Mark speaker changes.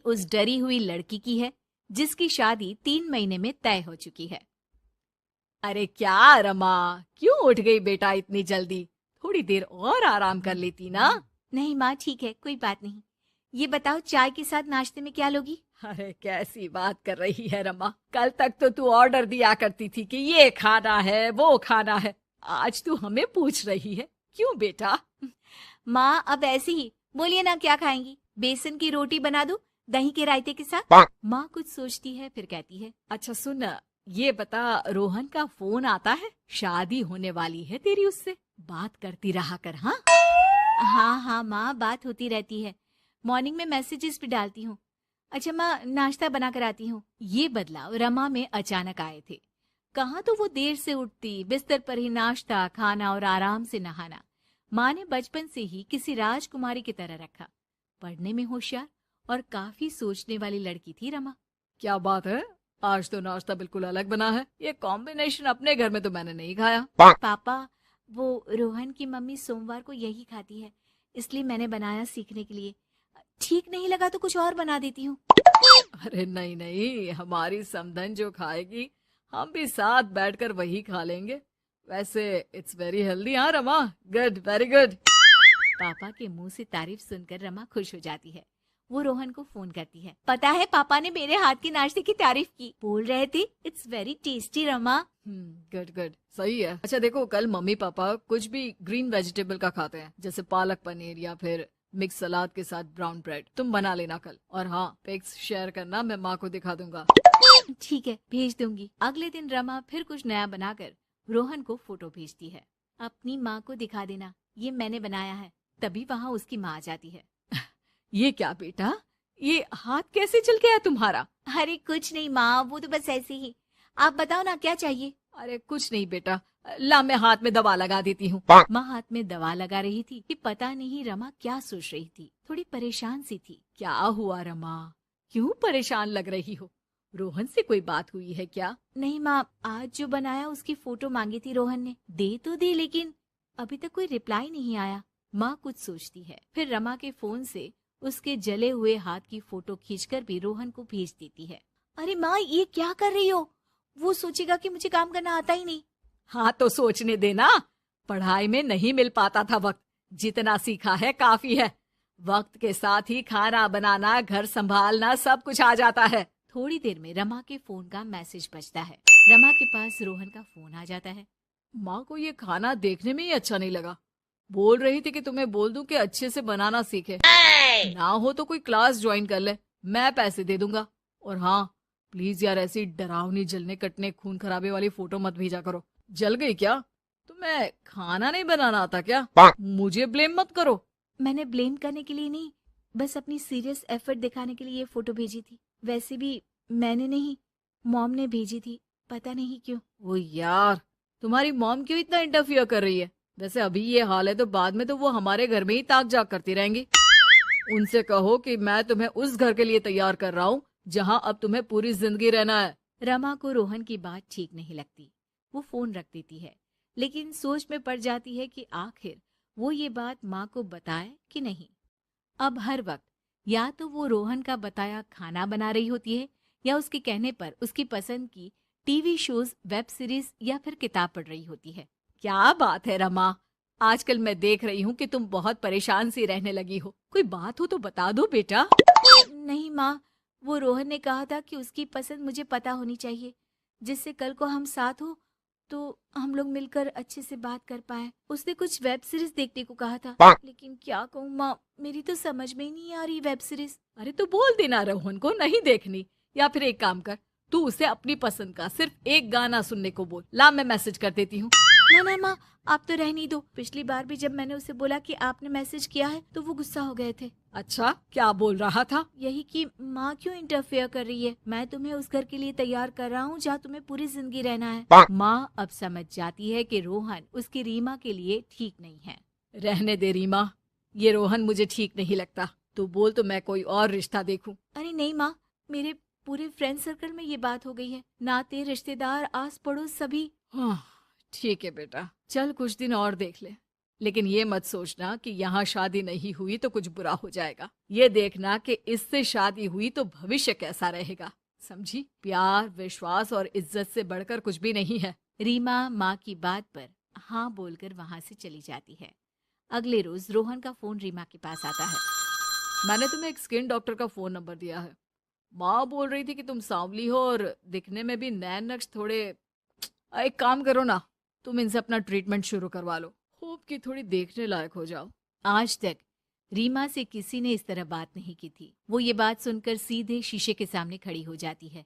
Speaker 1: उस डरी हुई लड़की की है जिसकी शादी 3 महीने में तय हो चुकी है।
Speaker 2: अरे क्या रमा, क्यों उठ गई बेटा इतनी जल्दी? थोड़ी देर और आराम कर लेती ना।
Speaker 1: नहीं माँ, ठीक है, कोई बात नहीं। ये बताओ, चाय के साथ नाश्ते में क्या लोगी?
Speaker 2: अरे कैसी बात कर रही है रमा, कल तक तो तू ऑर्डर दिया करती थी कि ये खाना है वो खाना है, आज तू हमें पूछ रही है, क्यों बेटा?
Speaker 1: माँ अब ऐसे ही बोलिए ना, क्या खाएंगी? बेसन की रोटी बना दूं दही के रायते के साथ? माँ कुछ सोचती है फिर कहती है,
Speaker 2: अच्छा सुन, ये बता, रोहन का फोन आता है? शादी होने वाली है तेरी उससे, बात करती रहा कर। हाँ
Speaker 1: हाँ हाँ माँ, बात होती रहती है, मॉर्निंग में मैसेजेस भी डालती हूँ। अच्छा माँ, नाश्ता बना कर आती हूँ। ये बदलाव रमा में अचानक आए थे। कहाँ तो वो देर से उठती, बिस्तर पर ही नाश्ता खाना और आराम से नहाना। माँ ने बचपन से ही किसी राजकुमारी की तरह रखा। पढ़ने में होशियार और काफी सोचने वाली लड़की थी रमा।
Speaker 2: क्या बात है, आज तो नाश्ता बिल्कुल अलग बना है, ये कॉम्बिनेशन अपने घर में तो मैंने नहीं खाया।
Speaker 1: पापा, वो रोहन की मम्मी सोमवार को यही खाती है, इसलिए मैंने बनाया सीखने के लिए। ठीक नहीं लगा तो कुछ और बना देती हूँ।
Speaker 2: अरे नहीं नहीं, हमारी समधन जो खाएगी हम भी साथ बैठकर वही खा लेंगे। वैसे इट्स वेरी हेल्दी। हाँ रमा, गुड, वेरी गुड।
Speaker 1: पापा के मुंह से तारीफ सुनकर रमा खुश हो जाती है। वो रोहन को फोन करती है, पता है पापा ने मेरे हाथ के नाश्ते की तारीफ की, बोल रहे थे it's very tasty Rama.
Speaker 2: Good good, सही है। अच्छा देखो, कल मम्मी पापा कुछ भी ग्रीन वेजिटेबल का खाते हैं, जैसे पालक पनीर या फिर मिक्स सलाद के साथ ब्राउन ब्रेड, तुम बना लेना कल। और हाँ, पिक्स शेयर करना, मैं माँ को दिखा दूंगा।
Speaker 1: ठीक है, भेज दूंगी। अगले दिन रमा फिर कुछ नया बनाकर रोहन को फोटो भेजती है। अपनी माँ को दिखा देना, ये मैंने बनाया है। तभी वहाँ उसकी माँ आ जाती है।
Speaker 2: ये क्या बेटा, ये हाथ कैसे चल गया तुम्हारा?
Speaker 1: अरे कुछ नहीं माँ, वो तो बस ऐसे ही। आप बताओ ना, क्या चाहिए?
Speaker 2: अरे कुछ नहीं बेटा, ला मैं हाथ में दवा लगा देती हूँ।
Speaker 1: माँ हाथ में दवा लगा रही थी कि पता नहीं रमा क्या सोच रही थी, थोड़ी परेशान सी थी।
Speaker 2: क्या हुआ रमा, क्यों परेशान लग रही हो? रोहन से कोई बात हुई है क्या?
Speaker 1: नहीं माँ, आज जो बनाया उसकी फोटो मांगी थी रोहन ने, दे तो दी लेकिन अभी तक कोई रिप्लाई नहीं आया। माँ कुछ सोचती है, फिर रमा के फोन से उसके जले हुए हाथ की फोटो खींचकर भी रोहन को भेज देती है। अरे माँ, ये क्या कर रही हो? वो सोचेगा कि मुझे काम करना आता ही नहीं।
Speaker 2: हाँ तो सोचने देना, पढ़ाई में नहीं मिल पाता था वक्त, जितना सीखा है काफी है। वक्त के साथ ही खाना बनाना, घर संभालना, सब कुछ आ जाता है।
Speaker 1: थोड़ी देर में रमा के फोन का मैसेज बजता है। रमा के पास रोहन का फोन आ जाता है।
Speaker 2: माँ को ये खाना देखने में ही अच्छा नहीं लगा, बोल रही थी कि तुम्हें बोल दूं कि अच्छे से बनाना सीखे। ना हो तो कोई क्लास ज्वाइन कर ले, मैं पैसे दे दूंगा। और हाँ, प्लीज यार, ऐसी डरावनी जलने कटने खून खराबे वाली फोटो मत भेजा करो। जल गई क्या? तुम्हें खाना नहीं बनाना आता क्या? मुझे ब्लेम मत करो।
Speaker 1: मैंने ब्लेम करने के लिए नहीं, बस अपनी सीरियस एफर्ट दिखाने के लिए ये फोटो भेजी थी। वैसे भी मैंने नहीं, मॉम ने भेजी थी, पता नहीं क्यों।
Speaker 2: ओ यार, तुम्हारी मॉम क्यों इतना इंटरफियर कर रही है? वैसे अभी ये हाल है तो बाद में तो वो हमारे घर में ही ताक जाग करती रहेंगी। उनसे कहो कि मैं तुम्हें उस घर के लिए तैयार कर रहा हूँ जहाँ अब तुम्हें पूरी जिंदगी रहना है।
Speaker 1: रमा को रोहन की बात ठीक नहीं लगती। वो फोन रख देती है, लेकिन सोच में पड़ जाती है कि आखिर वो ये बात माँ को बताए कि नहीं। अब हर वक्त या तो वो रोहन का बताया खाना बना रही होती है, या उसके कहने पर उसकी पसंद की टीवी शोज, वेब सीरीज या फिर किताब पढ़ रही होती है।
Speaker 2: क्या बात है रमा, आजकल मैं देख रही हूँ कि तुम बहुत परेशान सी रहने लगी हो। कोई बात हो तो बता दो बेटा।
Speaker 1: नहीं माँ, वो रोहन ने कहा था कि उसकी पसंद मुझे पता होनी चाहिए, जिससे कल को हम साथ हो तो हम लोग मिलकर अच्छे से बात कर पाए। उसने कुछ वेब सीरीज देखने को कहा था, लेकिन क्या कहूँ माँ, मेरी तो समझ में ही नहीं आ रही वेब सीरीज।
Speaker 2: अरे तो बोल देना रोहन को नहीं देखनी, या फिर एक काम कर, तू उसे अपनी पसंद का सिर्फ एक गाना सुनने को बोल। ला मैं मैसेज कर देती हूँ।
Speaker 1: ना ना माँ, आप तो रहने दो। पिछली बार भी जब मैंने उसे बोला कि आपने मैसेज किया है तो वो गुस्सा हो गए थे।
Speaker 2: अच्छा, क्या बोल रहा था?
Speaker 1: यही कि माँ क्यों इंटरफेयर कर रही है, मैं तुम्हें उस घर के लिए तैयार कर रहा हूँ जहाँ तुम्हें पूरी जिंदगी रहना है। माँ अब समझ जाती है कि रोहन उसकी रीमा के लिए ठीक नहीं है।
Speaker 2: रहने दे रीमा, ये रोहन मुझे ठीक नहीं लगता। तू बोल तो मैं कोई और रिश्ता देखूं।
Speaker 1: अरे नहीं माँ, मेरे पूरे फ्रेंड सर्कल में ये बात हो गई है, नाते रिश्तेदार आस पड़ोस सभी।
Speaker 2: हाँ ठीक है बेटा, चल कुछ दिन और देख ले। लेकिन ये मत सोचना कि यहाँ शादी नहीं हुई तो कुछ बुरा हो जाएगा। ये देखना कि इससे शादी हुई तो भविष्य कैसा रहेगा। समझी? प्यार, विश्वास और इज्जत से बढ़कर कुछ भी नहीं है।
Speaker 1: रीमा माँ की बात पर हाँ बोलकर वहां से चली जाती है। अगले रोज रोहन का फोन रीमा के पास आता है।
Speaker 2: मैंने तुम्हें एक स्किन डॉक्टर का फोन नंबर दिया है। माँ बोल रही थी कि तुम सांवली हो और दिखने में भी नैन नक्श थोड़े। एक काम करो ना, तुम इनसे अपना ट्रीटमेंट शुरू करवा लो। होप कि थोड़ी देखने लायक हो जाओ।
Speaker 1: आज तक रीमा से किसी ने इस तरह बात नहीं की थी। वो ये बात सुनकर सीधे शीशे के सामने खड़ी हो जाती है।